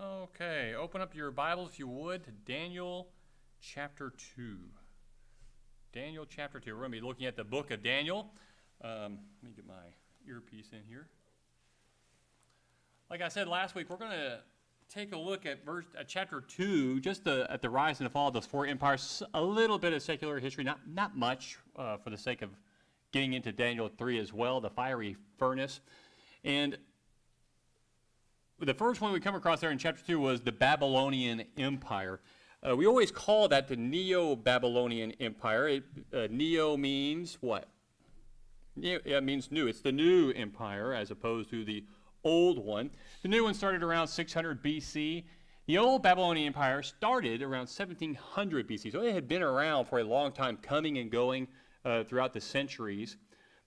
Okay, open up your Bibles, if you would, to Daniel chapter 2. Daniel chapter 2. We're going to be looking at the book of Daniel. Let me get my earpiece in here. Like I said last week, we're going to take a look at chapter 2, just at the rise and the fall of those four empires, a little bit of secular history, not much for the sake of getting into Daniel 3 as well, the fiery furnace. And the first one we come across there in chapter 2 was the Babylonian Empire. We always call that the Neo-Babylonian Empire. Neo means what? It means new. It's the new empire as opposed to the old one. The new one started around 600 BC. The old Babylonian Empire started around 1700 BC. So it had been around for a long time, coming and going throughout the centuries.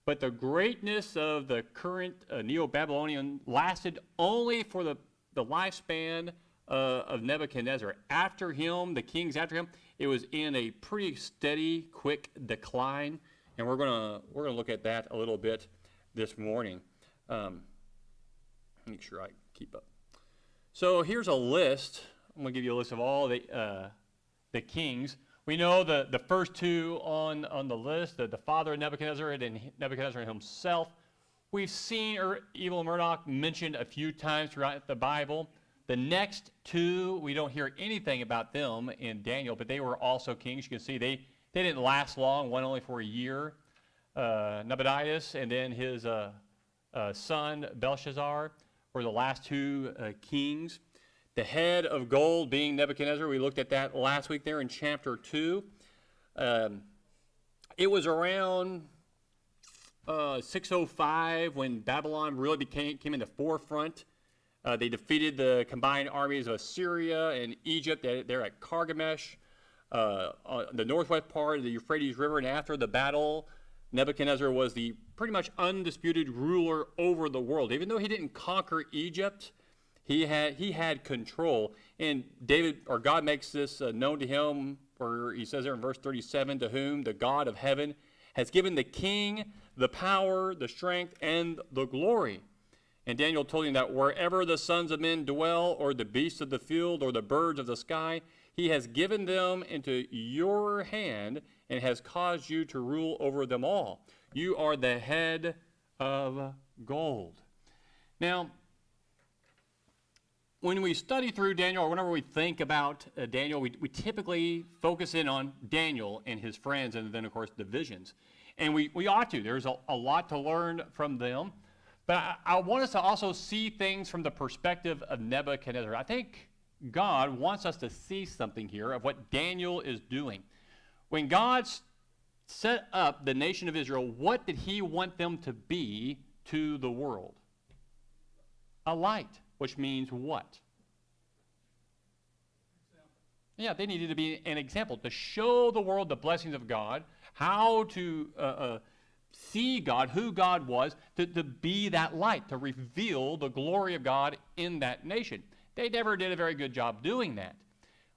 But the greatness of the current Neo-Babylonian lasted only for the lifespan of Nebuchadnezzar. After him, the kings after him, it was in a pretty steady, quick decline, and we're gonna look at that a little bit this morning. Make sure I keep up. So here's a list. I'm gonna give you a list of all the kings. We know the first two on the list, the father of Nebuchadnezzar and Nebuchadnezzar himself. We've seen evil Marduk mentioned a few times throughout the Bible. The next two, we don't hear anything about them in Daniel, but they were also kings. You can see they didn't last long, one only for a year. Nabonidus and then his son Belshazzar were the last two kings. The head of gold being Nebuchadnezzar. We looked at that last week there in chapter 2. It was around 605 when Babylon really came in the forefront. They defeated the combined armies of Assyria and Egypt. They're at Carchemish, on the northwest part of the Euphrates River. And after the battle, Nebuchadnezzar was the pretty much undisputed ruler over the world. Even though he didn't conquer Egypt, he had control, and God makes this known to him, where he says there in verse 37, to whom the God of heaven has given the king the power, the strength, and the glory. And Daniel told him that wherever the sons of men dwell, or the beasts of the field, or the birds of the sky, he has given them into your hand, and has caused you to rule over them all. You are the head of gold. Now, when we study through Daniel, or whenever we think about Daniel, we typically focus in on Daniel and his friends, and then, of course, the visions. And we ought to. There's a lot to learn from them. But I want us to also see things from the perspective of Nebuchadnezzar. I think God wants us to see something here of what Daniel is doing. When God set up the nation of Israel, what did he want them to be to the world? A light. Which means what? Yeah, they needed to be an example to show the world the blessings of God, how to see God, who God was, to be that light, to reveal the glory of God in that nation. They never did a very good job doing that.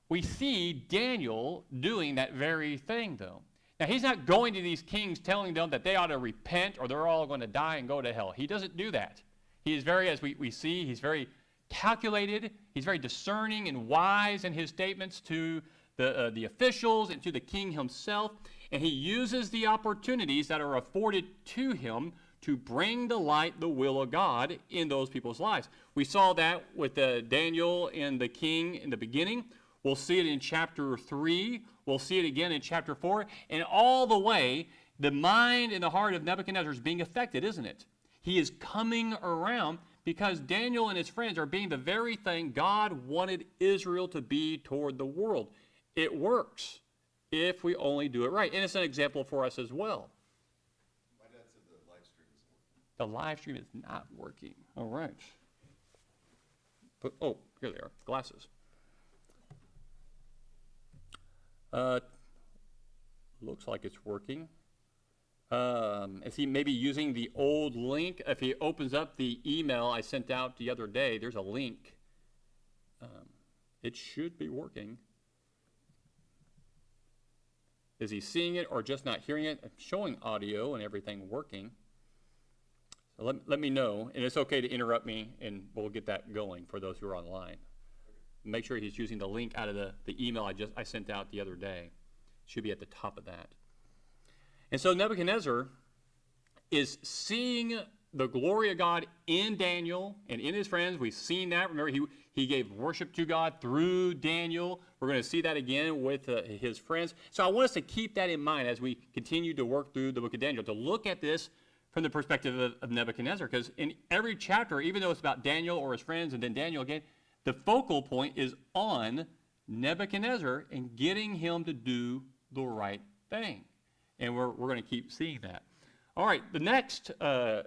We see Daniel doing that very thing, though. Now, he's not going to these kings telling them that they ought to repent or they're all going to die and go to hell. He doesn't do that. He is very, as we see, he's very calculated. He's very discerning and wise in his statements to the officials and to the king himself. And he uses the opportunities that are afforded to him to bring to light the will of God in those people's lives. We saw that with Daniel and the king in the beginning. We'll see it in chapter 3. We'll see it again in chapter 4. And all the way, the mind and the heart of Nebuchadnezzar is being affected, isn't it? He is coming around because Daniel and his friends are being the very thing God wanted Israel to be toward the world. It works if we only do it right. And it's an example for us as well. My dad said the live stream isn't working. The live stream is not working. All right. Oh, here they are, glasses. Looks like it's working. Is he maybe using the old link? If he opens up the email I sent out the other day, there's a link. It should be working. Is he seeing it or just not hearing it? I'm showing audio and everything working. So let me know, and it's okay to interrupt me, and we'll get that going for those who are online. Make sure he's using the link out of the email I sent out the other day. Should be at the top of that. And so Nebuchadnezzar is seeing the glory of God in Daniel and in his friends. We've seen that. Remember, he gave worship to God through Daniel. We're going to see that again with his friends. So I want us to keep that in mind as we continue to work through the book of Daniel, to look at this from the perspective of Nebuchadnezzar. Because in every chapter, even though it's about Daniel or his friends and then Daniel again, the focal point is on Nebuchadnezzar and getting him to do the right thing. And we're going to keep seeing that. All right, the next, get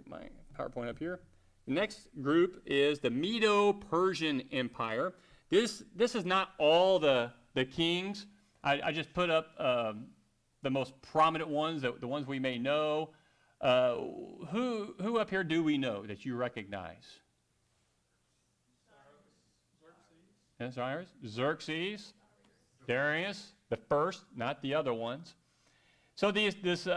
my PowerPoint up here. The next group is the Medo-Persian Empire. This is not all the kings. I just put up the most prominent ones, the ones we may know. Who up here do we know that you recognize? Xerxes, Darius, the first, not the other ones. So this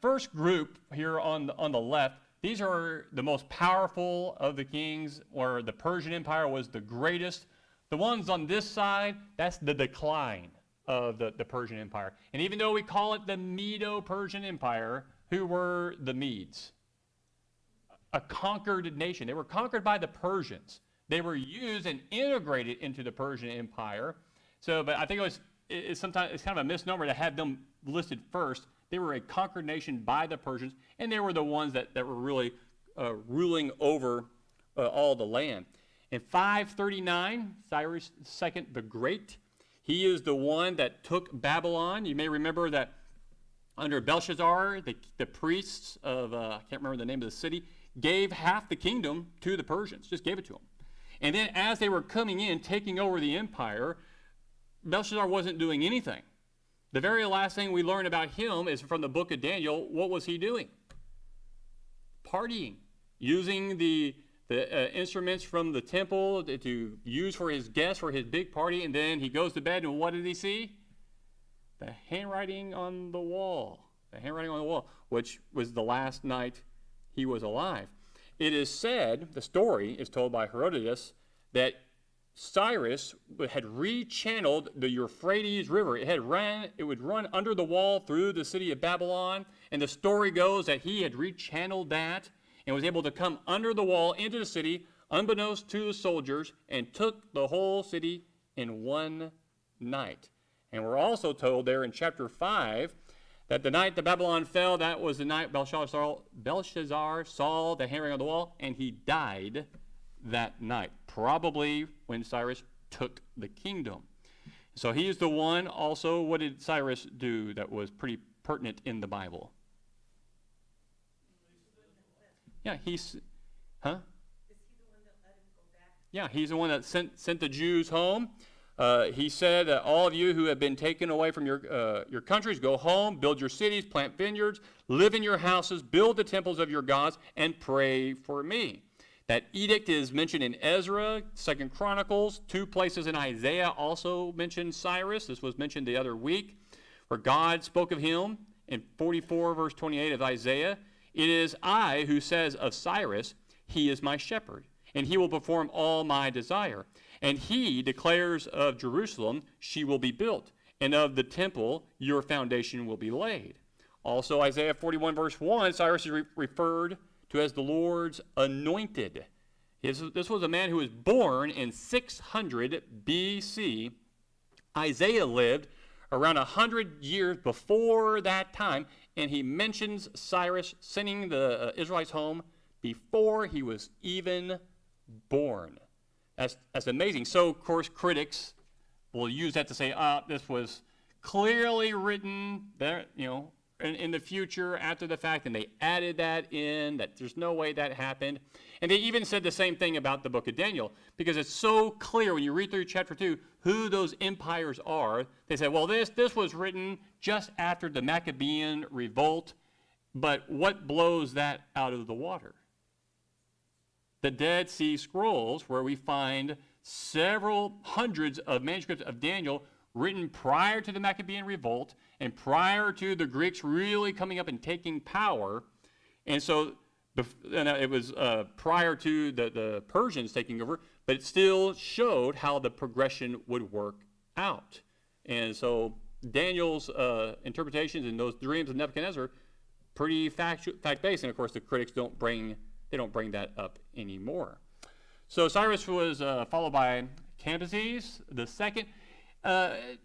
first group here on the left, these are the most powerful of the kings, or the Persian Empire was the greatest. The ones on this side, that's the decline of the Persian Empire. And even though we call it the Medo-Persian Empire, who were the Medes? A conquered nation. They were conquered by the Persians. They were used and integrated into the Persian Empire. So, but I think it's kind of a misnomer to have them listed first. They were a conquered nation by the Persians, and they were the ones that were really ruling over all the land. In 539, Cyrus II the Great, he is the one that took Babylon. You may remember that under Belshazzar, the priests of, I can't remember the name of the city, gave half the kingdom to the Persians, just gave it to them. And then as they were coming in, taking over the empire, Belshazzar wasn't doing anything. The very last thing we learn about him is from the book of Daniel. What was he doing? Partying, using the instruments from the temple to use for his guests for his big party, and then he goes to bed, and what did he see? The handwriting on the wall. The handwriting on the wall, which was the last night he was alive. It is said, the story is told by Herodotus, that Cyrus had rechanneled the Euphrates River. It would run under the wall through the city of Babylon, and the story goes that he had rechanneled that and was able to come under the wall into the city, unbeknownst to the soldiers, and took the whole city in one night. And we're also told there in chapter 5 that the night that Babylon fell, that was the night Belshazzar saw the handwriting on the wall, and he died that night, probably when Cyrus took the kingdom. So he is the one also. What did Cyrus do that was pretty pertinent in the Bible? Yeah, he's the one that let him go back? Yeah, he's the one that sent the Jews home. He said, all of you who have been taken away from your countries, go home, build your cities, plant vineyards, live in your houses, build the temples of your gods, and pray for me. That edict is mentioned in Ezra, 2 Chronicles, 2 places in Isaiah also mention Cyrus. This was mentioned the other week, where God spoke of him in 44 verse 28 of Isaiah. It is I who says of Cyrus, he is my shepherd, and he will perform all my desire. And he declares of Jerusalem, she will be built, and of the temple, your foundation will be laid. Also, Isaiah 41 verse 1, Cyrus is referred to as the Lord's anointed. This was a man who was born in 600 BC. Isaiah lived around 100 years before that time, and he mentions Cyrus sending the Israelites home before he was even born. That's amazing. So, of course, critics will use that to say, this was clearly written there, in the future after the fact, and they added that in, that there's no way that happened. And they even said the same thing about the book of Daniel, because it's so clear when you read through chapter 2 who those empires are. They say, well, this was written just after the Maccabean revolt, but what blows that out of the water? The Dead Sea Scrolls, where we find several hundreds of manuscripts of Daniel written prior to the Maccabean revolt and prior to the Greeks really coming up and taking power. And so it was prior to the Persians taking over, but it still showed how the progression would work out. And so Daniel's interpretations and those dreams of Nebuchadnezzar, pretty fact-based, and of course the critics don't bring that up anymore. So Cyrus was followed by Cambyses the second.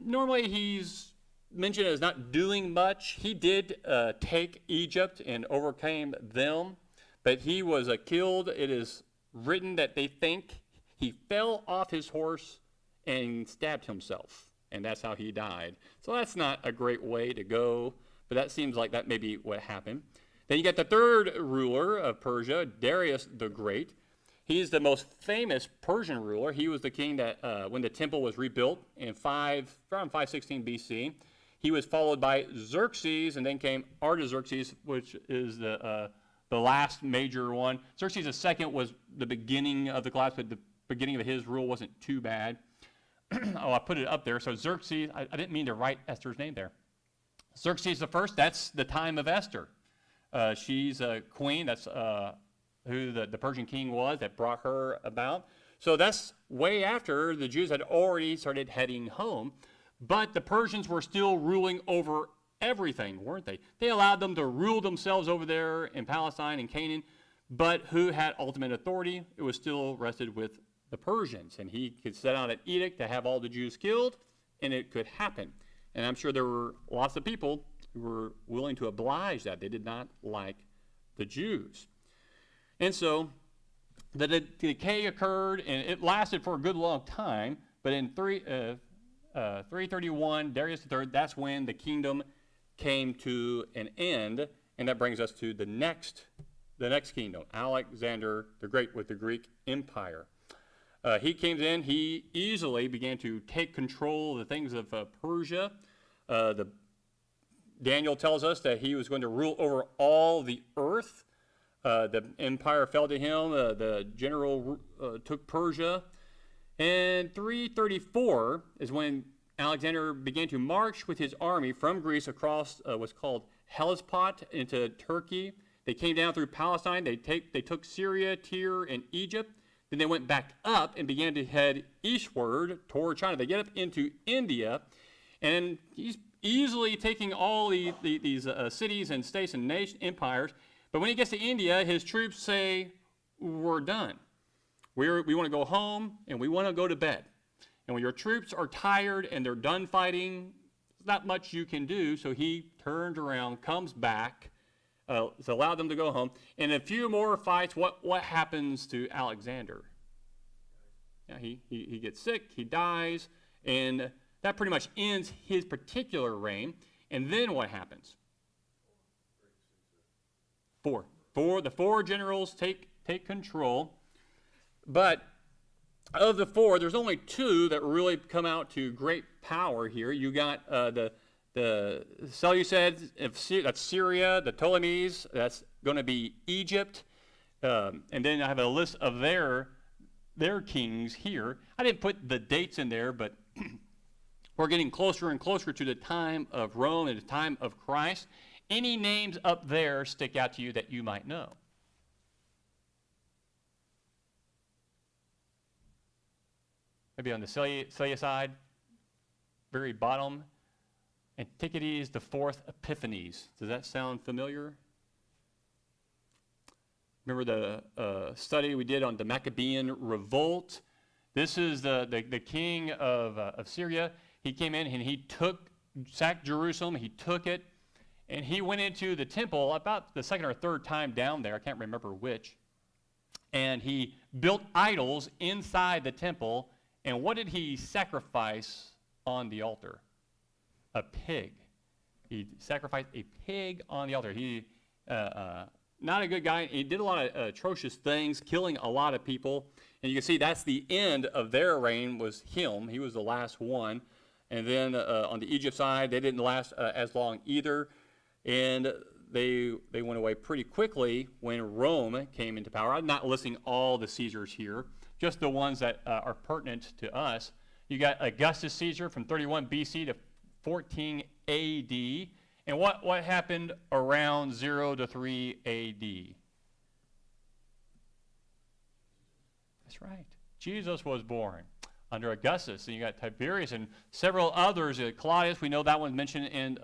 Normally he's mentioned as not doing much. He did take Egypt and overcame them, but he was killed. It is written that they think he fell off his horse and stabbed himself, and that's how he died. So that's not a great way to go, but that seems like that may be what happened. Then you got the third ruler of Persia, Darius the Great. He's the most famous Persian ruler. He was the king that, when the temple was rebuilt in around 516 BC, he was followed by Xerxes, and then came Artaxerxes, which is the last major one. Xerxes II was the beginning of the class, but the beginning of his rule wasn't too bad. Oh, I put it up there. So Xerxes, I didn't mean to write Esther's name there. Xerxes the first, that's the time of Esther. She's a queen. That's who the Persian king was that brought her about. So that's way after the Jews had already started heading home. But the Persians were still ruling over everything, weren't they? They allowed them to rule themselves over there in Palestine and Canaan. But who had ultimate authority? It was still rested with the Persians. And he could set out an edict to have all the Jews killed, and it could happen. And I'm sure there were lots of people who were willing to oblige that. They did not like the Jews. And so the decay occurred, and it lasted for a good long time. But in 331, Darius III, that's when the kingdom came to an end. And that brings us to the next kingdom, Alexander the Great with the Greek Empire. He came in, he easily began to take control of the things of Persia. Daniel tells us that he was going to rule over all the earth. The empire fell to him. The general took Persia. And 334 is when Alexander began to march with his army from Greece across what's called Hellespont into Turkey. They came down through Palestine. They took Syria, Tyre, and Egypt. Then they went back up and began to head eastward toward China. They get up into India, and he's easily taking all these cities and states and empires. But when he gets to India, his troops say, "We're done. We want to go home, and we want to go to bed. And when your troops are tired and they're done fighting, there's not much you can do." So he turns around, comes back, it's allowed them to go home. And a few more fights, what happens to Alexander? Yeah, he gets sick, he dies, and that pretty much ends his particular reign. And then what happens? The four generals take control. But of the four, there's only two that really come out to great power here. You got the Seleucids, that's Syria, the Ptolemies, that's going to be Egypt. And then I have a list of their kings here. I didn't put the dates in there, but we're getting closer and closer to the time of Rome and the time of Christ. Any names up there stick out to you that you might know? Maybe on the Seleucid, very bottom. Antiquities, the fourth Epiphanes. Does that sound familiar? Remember the study we did on the Maccabean revolt? This is the king of Syria. He came in and he sacked Jerusalem. He took it, and he went into the temple about the second or third time down there. I can't remember which. And he built idols inside the temple. And what did he sacrifice on the altar? A pig. He sacrificed a pig on the altar. He, not a good guy. He did a lot of atrocious things, killing a lot of people. And you can see that's the end of their reign was him. He was the last one. And then on the Egypt side, they didn't last as long either. And they went away pretty quickly when Rome came into power. I'm not listing all the Caesars here, just the ones that are pertinent to us. You got Augustus Caesar from 31 BC to 14 AD. And what happened around 0 to 3 AD? That's right. Jesus was born under Augustus. And you got Tiberius and several others. Claudius, we know that one's mentioned in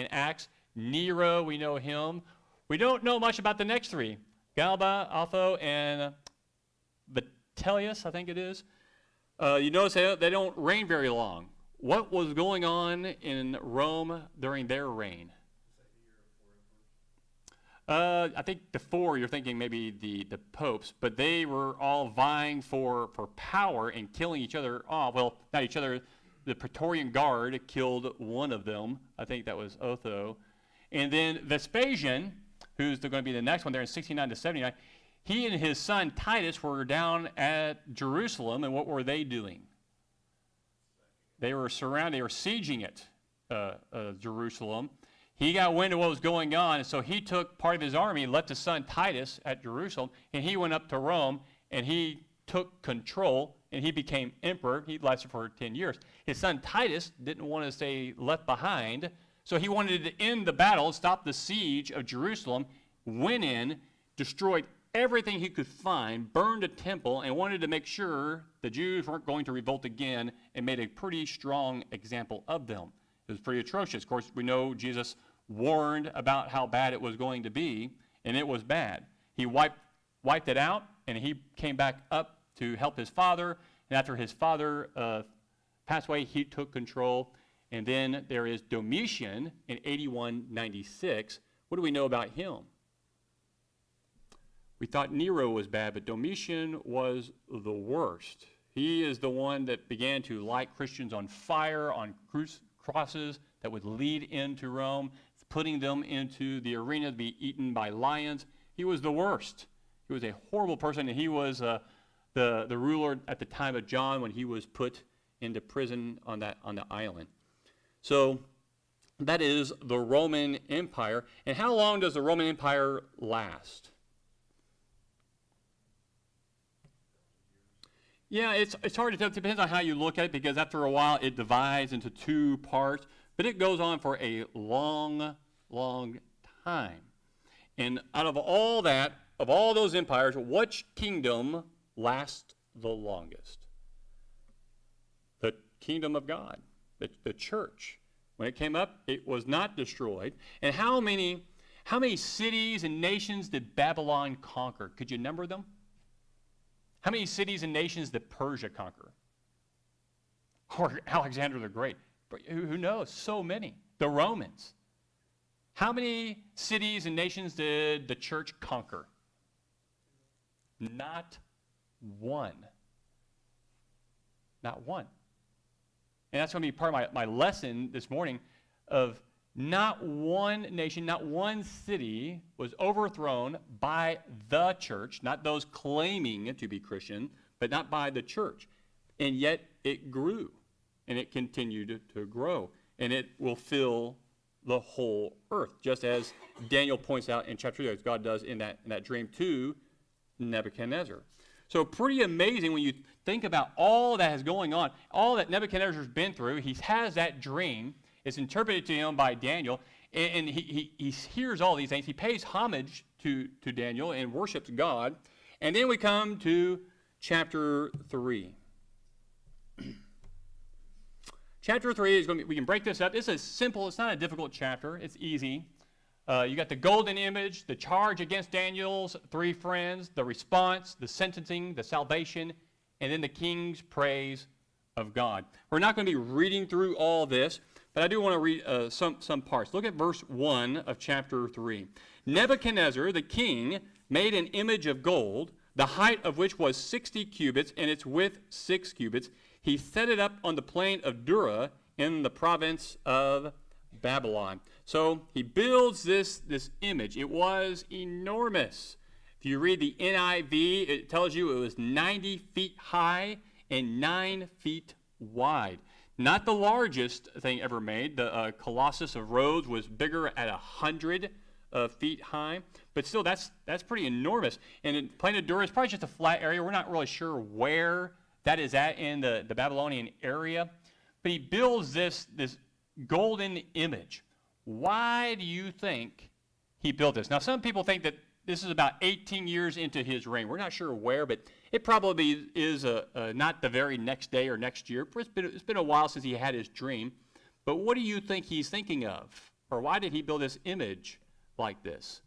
Acts. Nero, we know him. We don't know much about the next three. Galba, Otho, and Vitellius, I think it is. You notice they don't reign very long. What was going on in Rome during their reign? I think the four, you're thinking maybe the popes, but they were all vying for power and killing each other off. Well, not each other. The Praetorian Guard killed one of them. I think that was Otho. And then Vespasian, who's going to be the next one there in 69 to 79, he and his son Titus were down at Jerusalem, and what were they doing? They were surrounding, they were sieging it, Jerusalem. He got wind of what was going on, and so he took part of his army, left his son Titus at Jerusalem, and he went up to Rome, and he took control, and he became emperor. He lasted for 10 years. His son Titus didn't want to stay left behind, so he wanted to end the battle, stop the siege of Jerusalem, went in, destroyed everything he could find, burned a temple, and wanted to make sure the Jews weren't going to revolt again, and made a pretty strong example of them. It was pretty atrocious. Of course, we know Jesus warned about how bad it was going to be, and it was bad. He wiped it out, and he came back up to help his father, and after his father passed away, he took control. And then there is Domitian in 81-96. What do we know about him? We thought Nero was bad, but Domitian was the worst. He is the one that began to light Christians on fire, on crosses that would lead into Rome, putting them into the arena to be eaten by lions. He was the worst. He was a horrible person, and he was the ruler at the time of John when he was put into prison on the island. So that is the Roman Empire. And how long does the Roman Empire last? Yeah, it's hard to tell. It depends on how you look at it, because after a while it divides into two parts. But it goes on for a long, long time. And out of all that, of all those empires, which kingdom lasts the longest? The kingdom of God, the church. When it came up, it was not destroyed. And how many cities and nations did Babylon conquer? Could you number them? How many cities and nations did Persia conquer? Or Alexander the Great? Who knows? So many. The Romans. How many cities and nations did the church conquer? Not one. Not one. And that's going to be part of my lesson this morning of not one nation, not one city was overthrown by the church, not those claiming to be Christian, but not by the church. And yet it grew, and it continued to grow, and it will fill the whole earth, just as Daniel points out in chapter 3, as God does in that dream to Nebuchadnezzar. So pretty amazing when you think about all that is going on, all that Nebuchadnezzar's been through. He has that dream. It's interpreted to him by Daniel, and he hears all these things. He pays homage to Daniel and worships God. And then we come to chapter 3. Chapter 3 is going to be, we can break this up. This is simple. It's not a difficult chapter. It's easy. You got the golden image, the charge against Daniel's three friends, the response, the sentencing, the salvation, and then the king's praise of God. We're not going to be reading through all this, but I do want to read some parts. Look at verse 1 of chapter 3. Nebuchadnezzar, the king, made an image of gold, the height of which was 60 cubits, and its width 6 cubits. He set it up on the plain of Dura in the province of Babylon. So he builds this image. It was enormous. If you read the NIV, it tells you it was 90 feet high and 9 feet wide. Not the largest thing ever made. The Colossus of Rhodes was bigger at 100 feet high, but still that's pretty enormous. And in plain of Dura is probably just a flat area. We're not really sure where that is at in the Babylonian area, but he builds this golden image. Why do you think he built this? Now, some people think that this is about 18 years into his reign. We're not sure where, but It probably is not the very next day or next year. It's been a while since he had his dream. But what do you think he's thinking of? Or why did he build this image like this?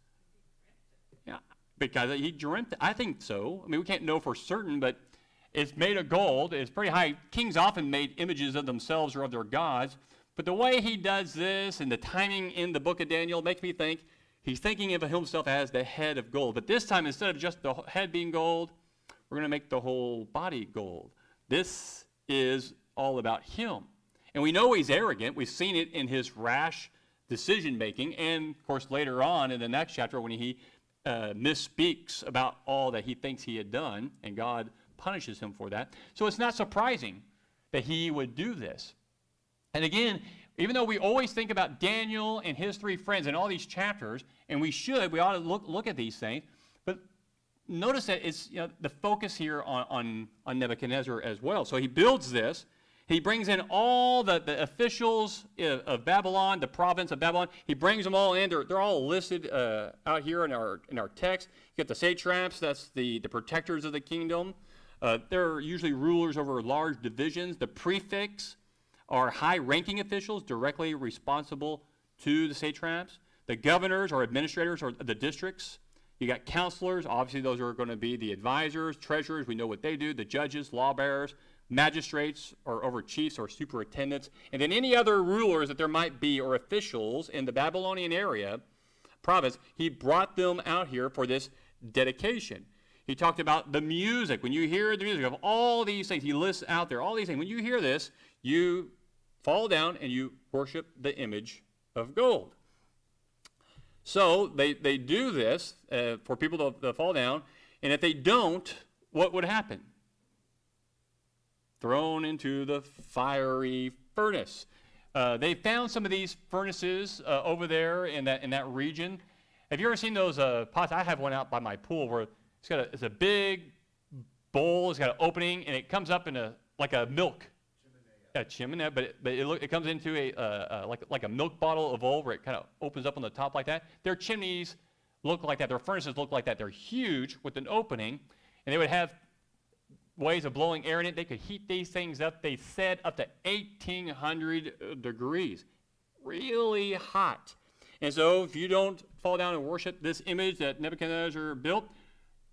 Yeah, because he dreamt. I think so. I mean, we can't know for certain, but it's made of gold. It's pretty high. Kings often made images of themselves or of their gods. But the way he does this and the timing in the book of Daniel makes me think he's thinking of himself as the head of gold. But this time, instead of just the head being gold, we're going to make the whole body gold. This is all about him. And we know he's arrogant. We've seen it in his rash decision-making. And, of course, later on in the next chapter when he misspeaks about all that he thinks he had done, and God punishes him for that. So it's not surprising that he would do this. And again, even though we always think about Daniel and his three friends in all these chapters, and we ought to look at these things, but notice that it's the focus here on Nebuchadnezzar as well. So he builds this. He brings in all the officials of Babylon, the province of Babylon. He brings them all in. They're all listed out here in our text. You got the satraps, that's the protectors of the kingdom. They're usually rulers over large divisions. The prefects are high-ranking officials directly responsible to the satraps. The governors are administrators of the districts. You got counselors. Obviously, those are going to be the advisors, treasurers. We know what they do. The judges, law-bearers. Magistrates are over chiefs or superintendents, and then any other rulers that there might be or officials in the Babylonian area, province, he brought them out here for this dedication. He talked about the music. When you hear the music of all these things, he lists out there all these things. When you hear this, you fall down and you worship the image of gold. So they do this for people to fall down, and if they don't, what would happen? Thrown into the fiery furnace. They found some of these furnaces over there in that region. Have you ever seen those pots? I have one out by my pool where it's a big bowl. It's got an opening, and it comes up in like a milk chimney. But it comes into like a milk bottle of oil where it kind of opens up on the top like that. Their chimneys look like that. Their furnaces look like that. They're huge with an opening, and they would have ways of blowing air in it. They could heat these things up, they said, up to 1,800 degrees. Really hot. And so if you don't fall down and worship this image that Nebuchadnezzar built,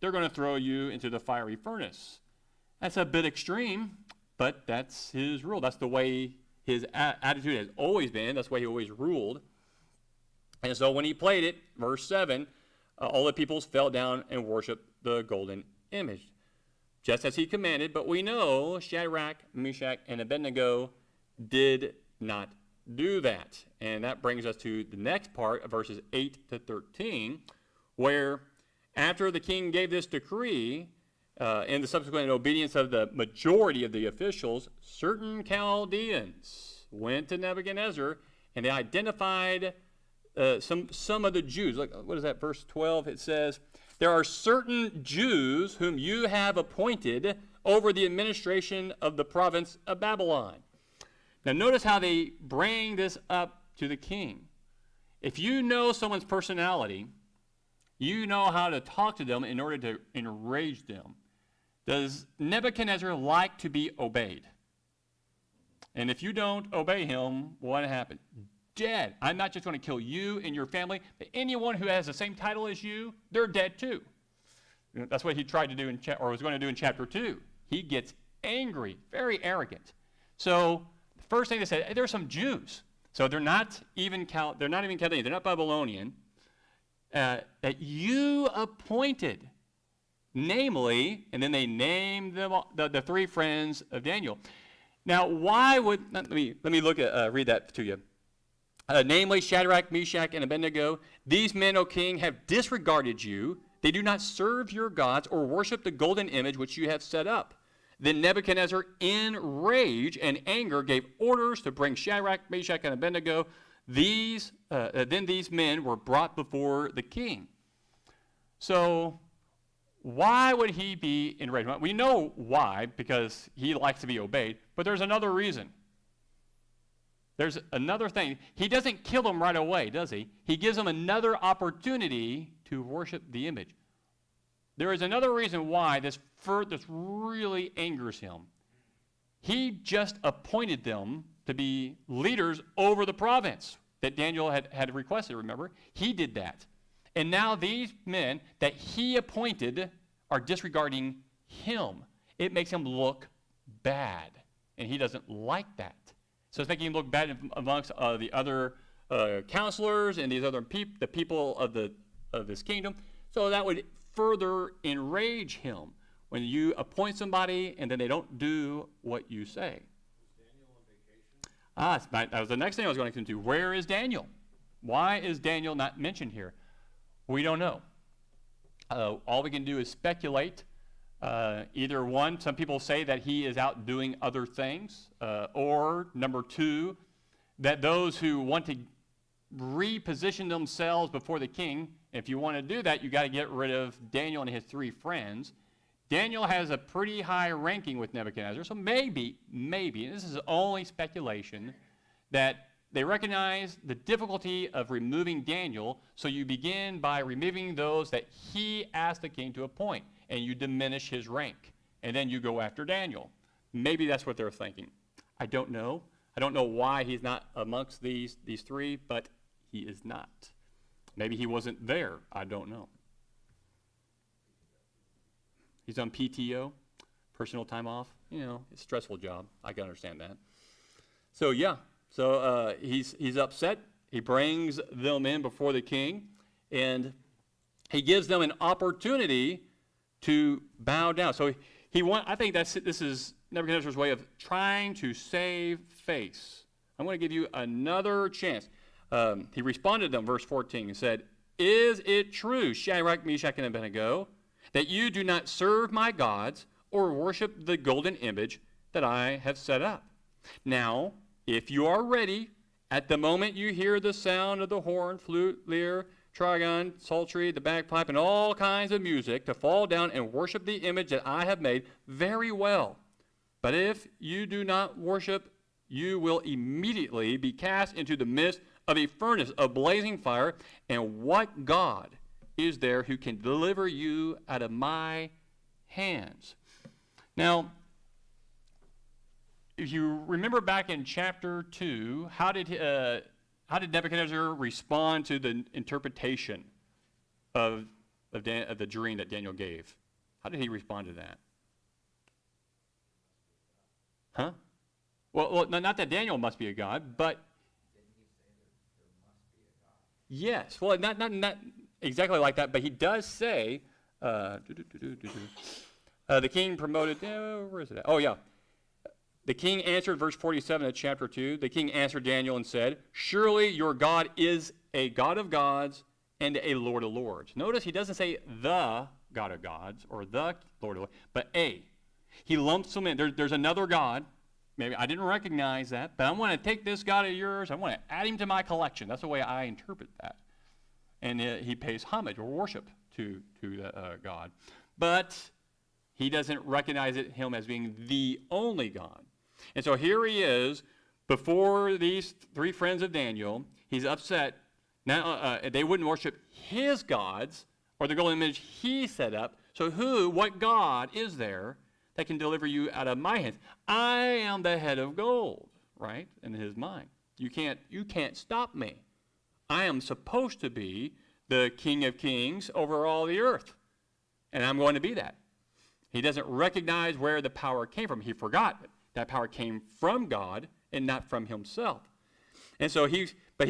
they're going to throw you into the fiery furnace. That's a bit extreme, but that's his rule. That's the way his attitude has always been. That's the way he always ruled. And so when he played it, verse 7, all the peoples fell down and worshiped the golden image, just as he commanded. But we know Shadrach, Meshach, and Abednego did not do that. And that brings us to the next part of verses 8 to 13, where after the king gave this decree, in the subsequent obedience of the majority of the officials, certain Chaldeans went to Nebuchadnezzar, and they identified some of the Jews. Look, what is that, verse 12? It says, "There are certain Jews whom you have appointed over the administration of the province of Babylon." Now notice how they bring this up to the king. If you know someone's personality, you know how to talk to them in order to enrage them. Does Nebuchadnezzar like to be obeyed? And if you don't obey him, what happened? Dead. I'm not just going to kill you and your family, but anyone who has the same title as you, they're dead too. That's what he tried to do or was going to do in chapter 2. He gets angry, very arrogant. So the first thing they said, hey, there are some Jews. So they're not even Chaldean, they're not Babylonian, that you appointed. Namely, and then they named the three friends of Daniel. Now, why would, let me look at, read that to you. Namely, Shadrach, Meshach, and Abednego, these men, O king, have disregarded you. They do not serve your gods or worship the golden image which you have set up. Then Nebuchadnezzar, in rage and anger, gave orders to bring Shadrach, Meshach, and Abednego. Then these men were brought before the king. So, why would he be enraged? We know why, because he likes to be obeyed, but there's another reason. There's another thing. He doesn't kill them right away, does he? He gives them another opportunity to worship the image. there is another reason why this really angers him. He just appointed them to be leaders over the province that Daniel had requested, remember? He did that. And now these men that he appointed are disregarding him. It makes him look bad, and he doesn't like that. So it's making him look bad amongst the other counselors and these other the people of this kingdom. So that would further enrage him when you appoint somebody and then they don't do what you say. Was Daniel on vacation? That was the next thing I was going to come to. Where is Daniel? Why is Daniel not mentioned here? We don't know. All we can do is speculate. Either one, some people say that he is out doing other things, or number two, that those who want to reposition themselves before the king, if you want to do that, you got to get rid of Daniel and his three friends. Daniel has a pretty high ranking with Nebuchadnezzar, so maybe, and this is only speculation, that they recognize the difficulty of removing Daniel, so you begin by removing those that he asked the king to appoint, and you diminish his rank, and then you go after Daniel. Maybe that's what they're thinking. I don't know. I don't know why he's not amongst these three, but he is not. Maybe he wasn't there. I don't know. He's on PTO, personal time off. You know, it's a stressful job. I can understand that. So, yeah. So he's upset. He brings them in before the king, and he gives them an opportunity to bow down. So I think this is Nebuchadnezzar's way of trying to save face. I'm going to give you another chance. He responded to them, verse 14, and said, "Is it true, Shadrach, Meshach, and Abednego, that you do not serve my gods or worship the golden image that I have set up? Now, if you are ready, at the moment you hear the sound of the horn, flute, lyre, trigon, psaltery, the bagpipe, and all kinds of music, to fall down and worship the image that I have made, very well. But if you do not worship, you will immediately be cast into the midst of a furnace of blazing fire. And what God is there who can deliver you out of my hands?" Now, if you remember back in chapter 2, how did Nebuchadnezzar respond to the interpretation of the dream that Daniel gave? How did he respond to that? Huh? Well, not that Daniel must be a god, but yes. Well, not exactly like that, but he does say, the king promoted, where is it at? Oh, yeah. The king answered, verse 47 of chapter 2, the king answered Daniel and said, "Surely your God is a God of gods and a Lord of lords." Notice he doesn't say the God of gods or the Lord of lords, but a. He lumps them in. There's another God. Maybe I didn't recognize that, but I want to take this God of yours. I want to add him to my collection. That's the way I interpret that. And he pays homage or worship to the God. But he doesn't recognize him as being the only God. And so here he is before these three friends of Daniel. He's upset. Now they wouldn't worship his gods or the golden image he set up. So what God is there that can deliver you out of my hands? I am the head of gold, right? In his mind. You can't stop me. I am supposed to be the King of Kings over all the earth. And I'm going to be that. He doesn't recognize where the power came from. He forgot that power came from God and not from himself. And so he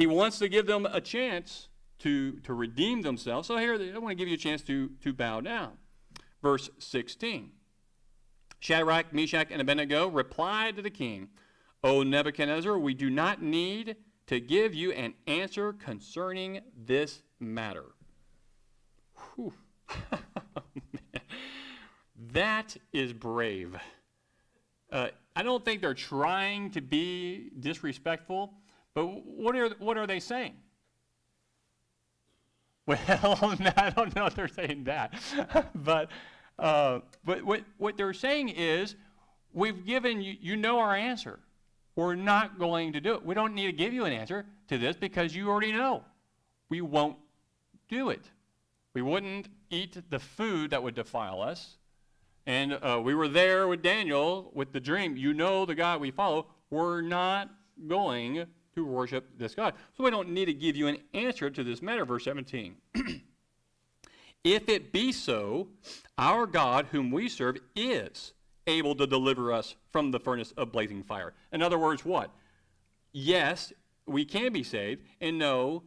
wants to give them a chance to redeem themselves. So here, I want to give you a chance to bow down. Verse 16. Shadrach, Meshach, and Abednego replied to the king, "O Nebuchadnezzar, we do not need to give you an answer concerning this matter." Whew. That is brave. I don't think they're trying to be disrespectful, but what are they saying? Well, I don't know if they're saying that, but what they're saying is, we've given you, you know our answer. We're not going to do it. We don't need to give you an answer to this because you already know. We won't do it. We wouldn't eat the food that would defile us. And we were there with Daniel with the dream. You know the God we follow. We're not going to worship this God. So we don't need to give you an answer to this matter. Verse 17. If it be so, our God whom we serve is able to deliver us from the furnace of blazing fire. In other words, what? Yes, we can be saved, and no,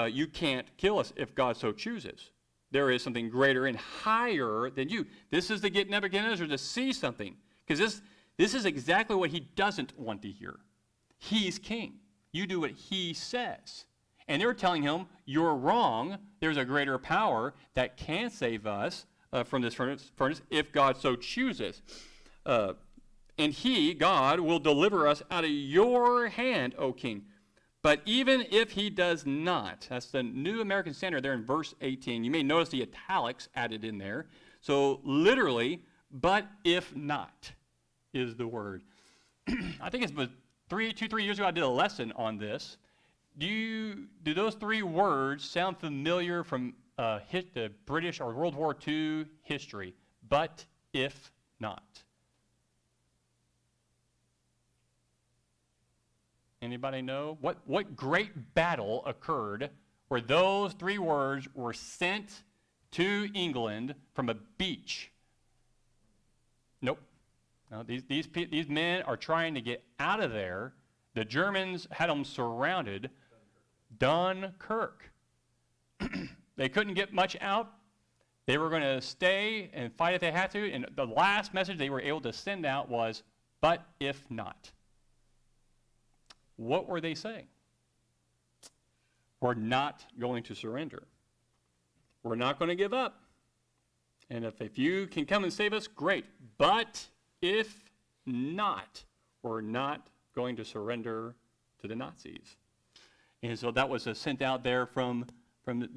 you can't kill us if God so chooses. There is something greater and higher than you. This is to get Nebuchadnezzar to see something, because this is exactly what he doesn't want to hear. He's king. You do what he says. And they're telling him, you're wrong. There's a greater power that can save us from this furnace if God so chooses. And he, God, will deliver us out of your hand, O king. But even if he does not, that's the New American Standard there in verse 18. You may notice the italics added in there. So literally, but if not is the word. I think it's 2-3 years ago I did a lesson on this. Do those three words sound familiar from the British or World War II history? But if not. Anybody know? What great battle occurred where those three words were sent to England from a beach? Nope. No, these men are trying to get out of there. The Germans had them surrounded. Dunkirk. They couldn't get much out. They were going to stay and fight if they had to. And the last message they were able to send out was, but if not. What were they saying? We're not going to surrender. We're not going to give up. And if you can come and save us, great. But if not, we're not going to surrender to the Nazis. And so that was sent out there from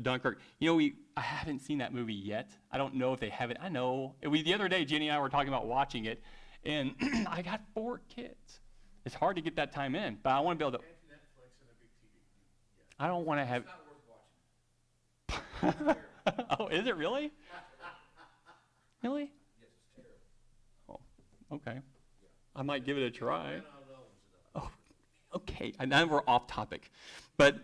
Dunkirk. You know, I haven't seen that movie yet. I don't know if they have it. I know. The other day, Jenny and I were talking about watching it, and I got 4 kids. It's hard to get that time in, but I want to be able to. Netflix and a big TV. I don't want to have. It's not worth watching. Oh, is it really? Really? Yes, it's terrible. Oh, okay. I might give it a try. And on those, Oh, okay. And now we're off topic. But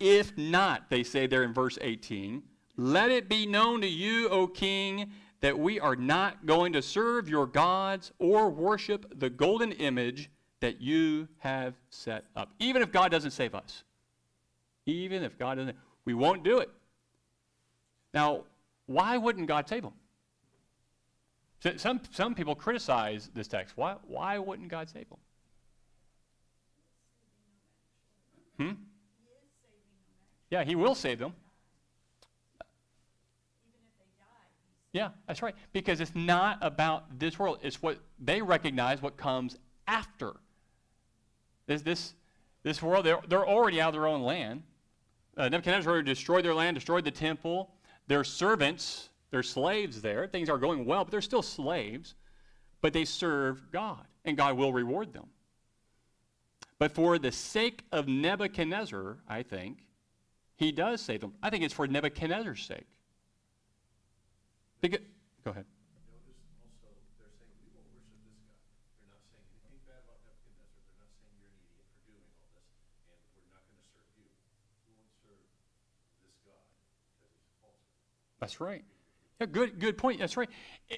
if not, they say there in verse 18, let it be known to you, O king, that we are not going to serve your gods or worship the golden image that you have set up. Even if God doesn't save us. Even if God doesn't, we won't do it. Now, why wouldn't God save them? Some people criticize this text. Why wouldn't God save them? Yeah, he will save them. Yeah, that's right. Because it's not about this world. It's what they recognize what comes after. This world, they're already out of their own land. Nebuchadnezzar already destroyed their land, destroyed the temple. Their servants, they're slaves there. Things are going well, but they're still slaves. But they serve God, and God will reward them. But for the sake of Nebuchadnezzar, I think, he does save them. I think it's for Nebuchadnezzar's sake. Go ahead. notice also they're saying we won't worship this God. They're not saying anything bad about Nebuchadnezzar. They're not saying you're an idiot for doing all this, and we're not going to serve you. We won't serve this God because he's false. That's right. Yeah, good point. That's right.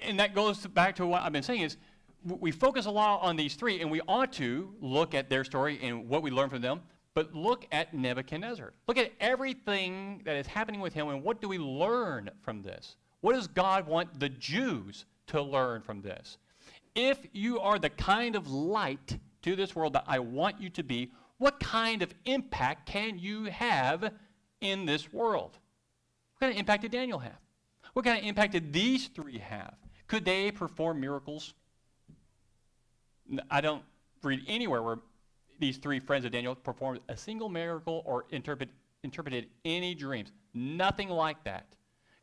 And that goes back to what I've been saying is we focus a lot on these three, and we ought to look at their story and what we learn from them, but look at Nebuchadnezzar. Look at everything that is happening with him, and what do we learn from this? What does God want the Jews to learn from this? If you are the kind of light to this world that I want you to be, what kind of impact can you have in this world? What kind of impact did Daniel have? What kind of impact did these three have? Could they perform miracles? I don't read anywhere where these three friends of Daniel performed a single miracle or interpreted any dreams. Nothing like that.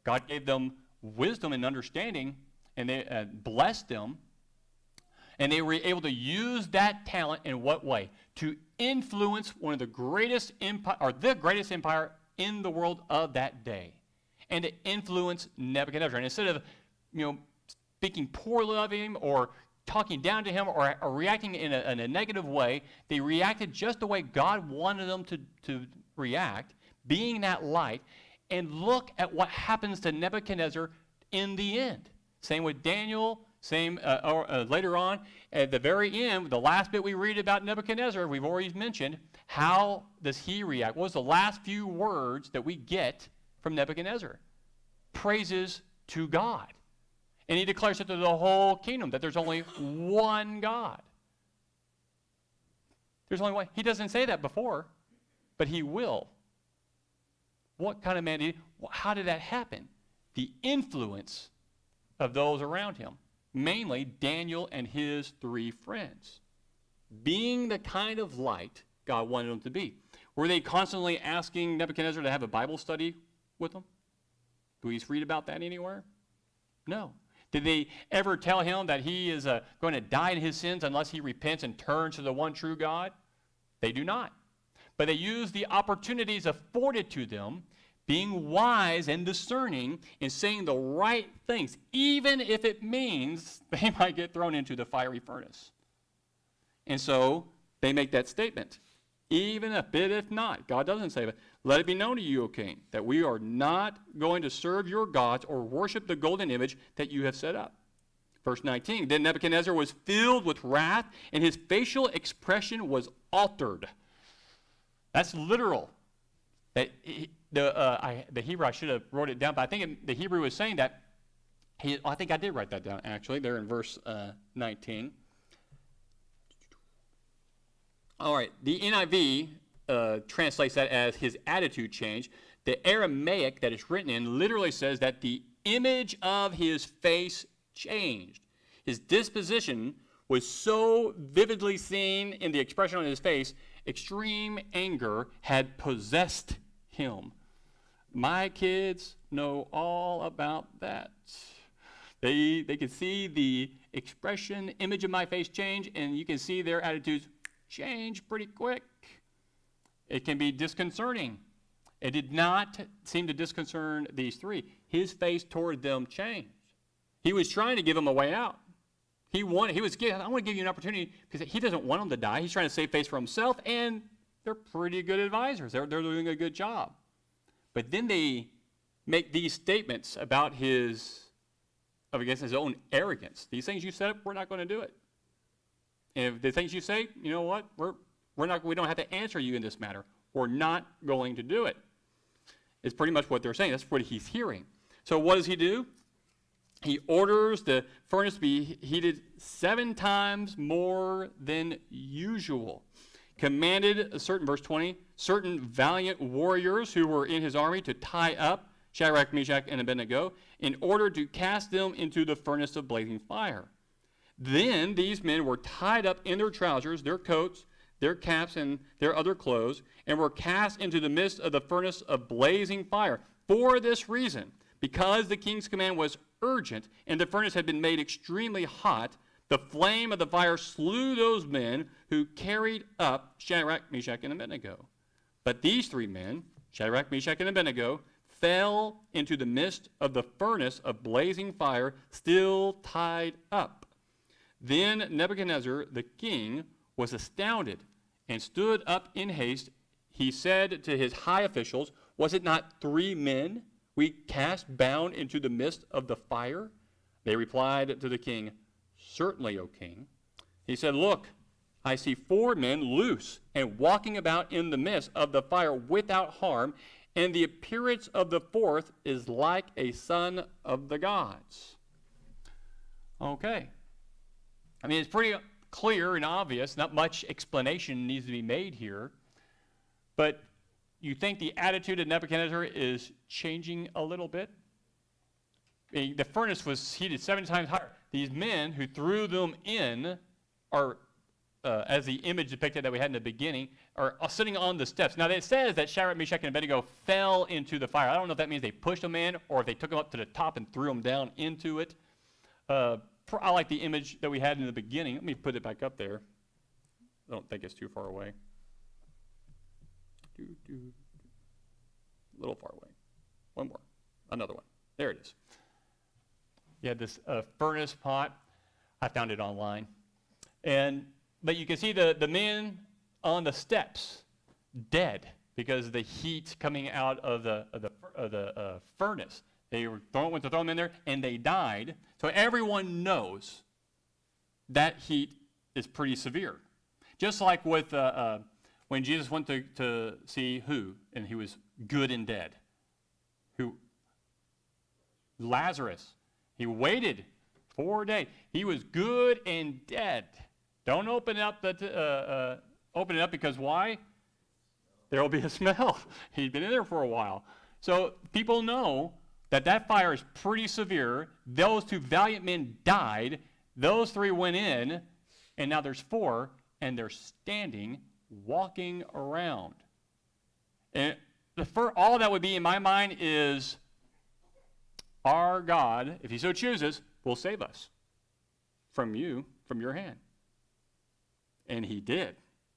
God gave them wisdom and understanding, and they blessed them, and they were able to use that talent in what way? To influence one of the greatest empire, or the greatest empire in the world of that day. and to influence Nebuchadnezzar. And instead of, speaking poorly of him or talking down to him or reacting in a negative way, they reacted just the way God wanted them to react, being that light. And look at what happens to Nebuchadnezzar in the end. Same with Daniel, same later on. At the very end, the last bit we read about Nebuchadnezzar, we've already mentioned, how does he react? What was the last few words that we get from Nebuchadnezzar? Praises to God. And he declares it to the whole kingdom that there's only one God. There's only one. He doesn't say that before, but he will. What kind of man did he? How did that happen? The influence of those around him, mainly Daniel and his 3 friends, being the kind of light God wanted them to be. Were they constantly asking Nebuchadnezzar to have a Bible study with them? Do we read about that anywhere? No. Did they ever tell him that he is going to die in his sins unless he repents and turns to the one true God? They do not. But they use the opportunities afforded to them, being wise and discerning in saying the right things, even if it means they might get thrown into the fiery furnace. And so they make that statement. Even if not, God doesn't say it. Let it be known to you, O king, that we are not going to serve your gods or worship the golden image that you have set up. Verse 19, then Nebuchadnezzar was filled with wrath, and his facial expression was altered. That's literal. The Hebrew, I should have wrote it down, but I think the Hebrew was saying that, I think I did write that down, actually, there in verse 19. All right, the NIV translates that as his attitude changed. The Aramaic that it's written in literally says that the image of his face changed. His disposition was so vividly seen in the expression on his face, extreme anger had possessed him. My kids know all about that. They could see the expression, image of my face change, and you can see their attitudes change pretty quick. It can be disconcerting. It did not seem to disconcern these 3. His face toward them changed. He was trying to give them a way out. I want to give you an opportunity, because he doesn't want them to die. He's trying to save face for himself, and they're pretty good advisors. They're doing a good job. But then they make these statements about his own arrogance. These things you said, we're not going to do it. And if the things you say, you know what, we don't have to answer you in this matter. We're not going to do it. It's pretty much what they're saying. That's what he's hearing. So what does he do? He orders the furnace to be heated 7 times more than usual. Commanded, verse 20, certain valiant warriors who were in his army to tie up Shadrach, Meshach, and Abednego in order to cast them into the furnace of blazing fire. Then these men were tied up in their trousers, their coats, their caps, and their other clothes, and were cast into the midst of the furnace of blazing fire. For this reason, because the king's command was urgent and the furnace had been made extremely hot, the flame of the fire slew those men who carried up Shadrach, Meshach, and Abednego. But these 3 men, Shadrach, Meshach, and Abednego, fell into the midst of the furnace of blazing fire, still tied up. Then Nebuchadnezzar, the king, was astounded and stood up in haste. He said to his high officials, was it not 3 men we cast bound into the midst of the fire? They replied to the king, certainly, O king. He said, look, I see 4 men loose and walking about in the midst of the fire without harm, and the appearance of the 4th is like a son of the gods. Okay. I mean, it's pretty clear and obvious. Not much explanation needs to be made here. But you think the attitude of Nebuchadnezzar is changing a little bit? The furnace was heated 7 times higher. These men who threw them in are, as the image depicted that we had in the beginning, are sitting on the steps. Now, it says that Shadrach, Meshach, and Abednego fell into the fire. I don't know if that means they pushed them in or if they took them up to the top and threw them down into it. I like the image that we had in the beginning. Let me put it back up there. I don't think it's too far away. A little far away. One more. another one. There it is. You had this furnace pot. I found it online. But you can see the men on the steps dead because of the heat coming out of the furnace. They went to throw them in there, and they died. So everyone knows that heat is pretty severe. Just like with when Jesus went to see who, and he was good and dead. Who? Lazarus. He waited 4 days. He was good and dead. Don't open it up because why? There will be a smell. He'd been in there for a while. So people know that fire is pretty severe. Those 2 valiant men died. Those 3 went in, and now there's 4, and they're standing, walking around. And all that would be in my mind is our God, if he so chooses, will save us from your hand. And he did.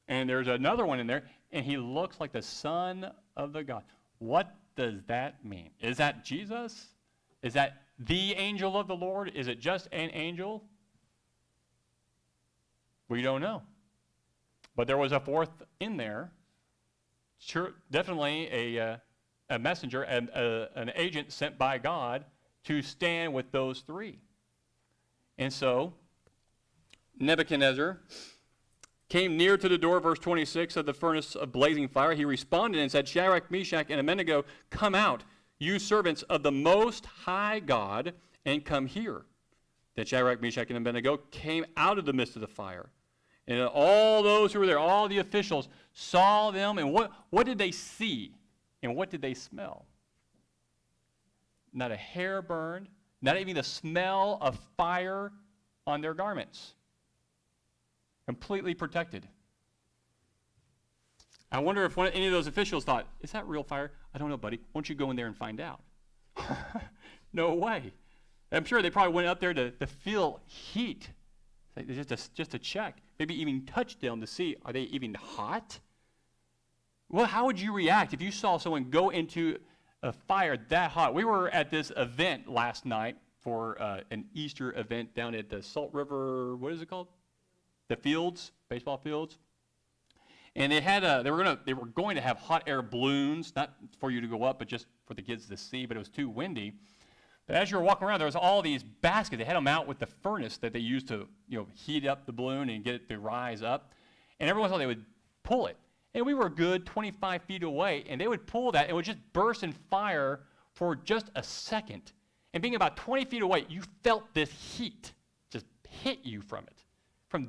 And there's another one in there, and he looks like the Son of the God. What does that mean? Is that Jesus? Is that the angel of the Lord? Is it just an angel? We don't know. But there was a 4th in there. Sure, definitely a messenger, an agent sent by God to stand with those 3. And so Nebuchadnezzar came near to the door, verse 26, of the furnace of blazing fire. He responded and said, Shadrach, Meshach, and Abednego, come out, you servants of the Most High God, and come here. Then Shadrach, Meshach, and Abednego came out of the midst of the fire. And all those who were there, all the officials, saw them, and what did they see? And what did they smell? Not a hair burned, not even the smell of fire on their garments. Completely protected. I wonder if any of those officials thought, is that real fire? I don't know, buddy. Why don't you go in there and find out? No way. I'm sure they probably went up there to feel heat, just to check. Maybe even touch them to see, are they even hot? Well, how would you react if you saw someone go into a fire that hot? We were at this event last night for an Easter event down at the Salt River, what is it called? The fields, baseball fields. And they were going to have hot air balloons, not for you to go up, but just for the kids to see, but it was too windy. But as you were walking around, there was all these baskets. They had them out with the furnace that they used to, heat up the balloon and get it to rise up. And every once in a while, they would pull it. And we were a good 25 feet away, and they would pull that, and it would just burst in fire for just a second. And being about 20 feet away, you felt this heat just hit you from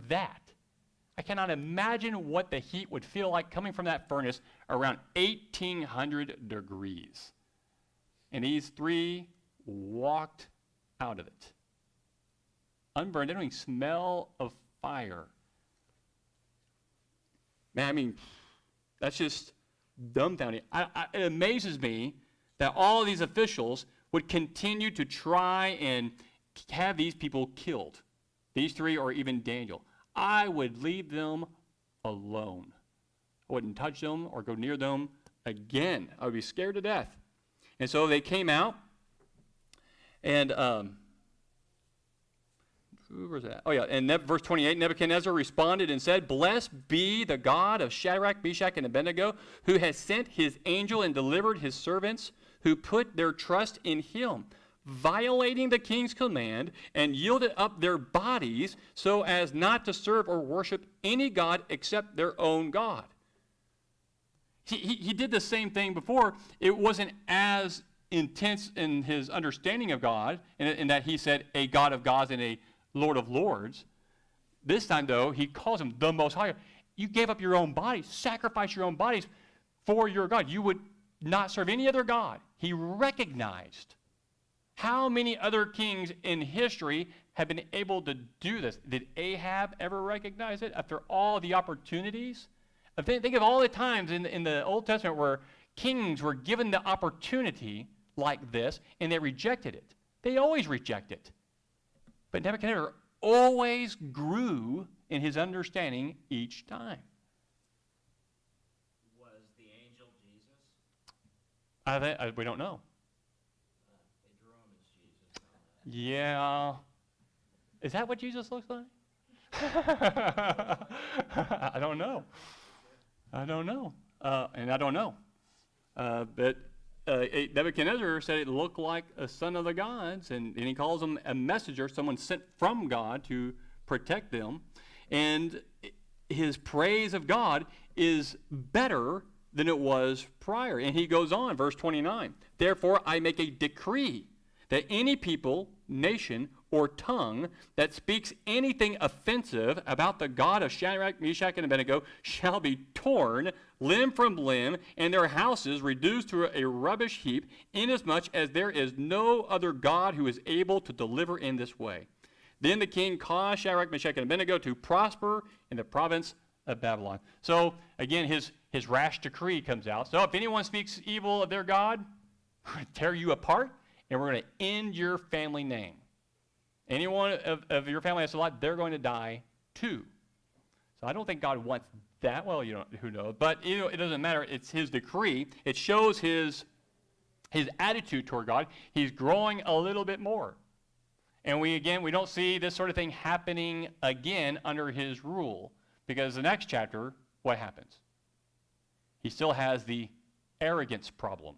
that. I cannot imagine what the heat would feel like coming from that furnace around 1,800 degrees. And these 3 walked out of it. Unburned. They don't even smell of fire. Man, I mean, that's just dumbfounding. It amazes me that all these officials would continue to try and have these people killed. These 3 or even Daniel. I would leave them alone. I wouldn't touch them or go near them again. I would be scared to death. And so they came out, and where's that? Oh yeah, and verse 28, Nebuchadnezzar responded and said, Blessed be the God of Shadrach, Meshach, and Abednego, who has sent his angel and delivered his servants who put their trust in him, violating the king's command, and yielded up their bodies so as not to serve or worship any god except their own God. He did the same thing before. It wasn't as intense in his understanding of God, in that he said a God of gods and a Lord of lords. This time, though, he calls him the Most High. You gave up your own bodies, sacrificed your own bodies for your God. You would not serve any other God. He recognized. How many other kings in history have been able to do this? Did Ahab ever recognize it after all the opportunities? Think of all the times in the Old Testament where kings were given the opportunity like this and they rejected it. They always reject it. But Nebuchadnezzar always grew in his understanding each time. Was the angel Jesus? We don't know. Yeah. Is that what Jesus looks like? I don't know. I don't know. And I don't know. But Nebuchadnezzar said it looked like a son of the gods, and he calls him a messenger, someone sent from God to protect them. And his praise of God is better than it was prior. And he goes on, verse 29, therefore I make a decree that any people, nation, or tongue that speaks anything offensive about the God of Shadrach, Meshach, and Abednego shall be torn limb from limb, and their houses reduced to a rubbish heap, inasmuch as there is no other God who is able to deliver in this way. Then the king caused Shadrach, Meshach, and Abednego to prosper in the province of Babylon. So again, his rash decree comes out. So if anyone speaks evil of their God, we're going to tear you apart, and we're going to end your family name. Anyone of your family that's alive, they're going to die too. So I don't think God wants that. Well, who knows? But it doesn't matter. It's his decree. It shows his attitude toward God. He's growing a little bit more. And we don't see this sort of thing happening again under his rule. Because the next chapter, what happens? He still has the arrogance problem.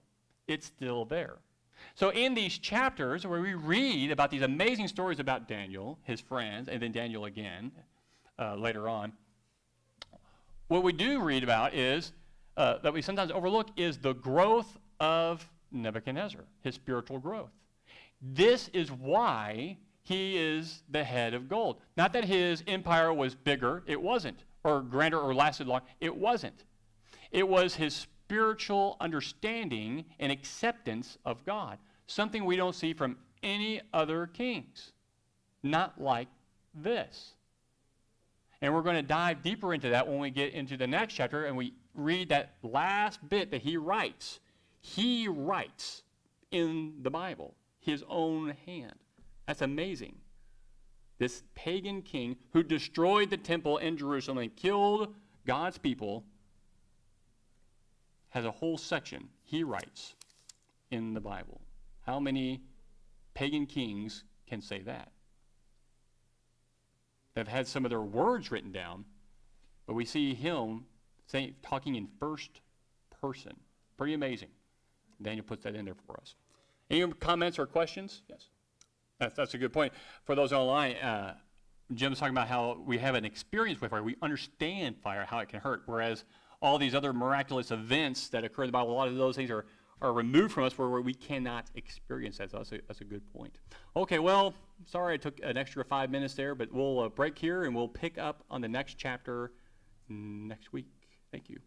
It's still there. So in these chapters where we read about these amazing stories about Daniel, his friends, and then Daniel again later on, what we do read about is, that we sometimes overlook, is the growth of Nebuchadnezzar, his spiritual growth. This is why he is the head of gold. Not that his empire was bigger, it wasn't, or grander or lasted long, it wasn't. It was his spiritual understanding and acceptance of God, something we don't see from any other kings, not like this. And we're going to dive deeper into that when we get into the next chapter and we read that last bit that he writes. He writes in the Bible, his own hand. That's amazing. This pagan king who destroyed the temple in Jerusalem and killed God's people has a whole section he writes in the Bible. How many pagan kings can say that? They've had some of their words written down, but we see him talking in first person. Pretty amazing. Daniel puts that in there for us. Any comments or questions? Yes. That's a good point. For those online, Jim's talking about how we have an experience with fire. We understand fire, how it can hurt, whereas all these other miraculous events that occur in the Bible, a lot of those things are removed from us where we cannot experience that. So that's a good point. Okay, well, sorry I took an extra 5 minutes there, but we'll break here and we'll pick up on the next chapter next week. Thank you.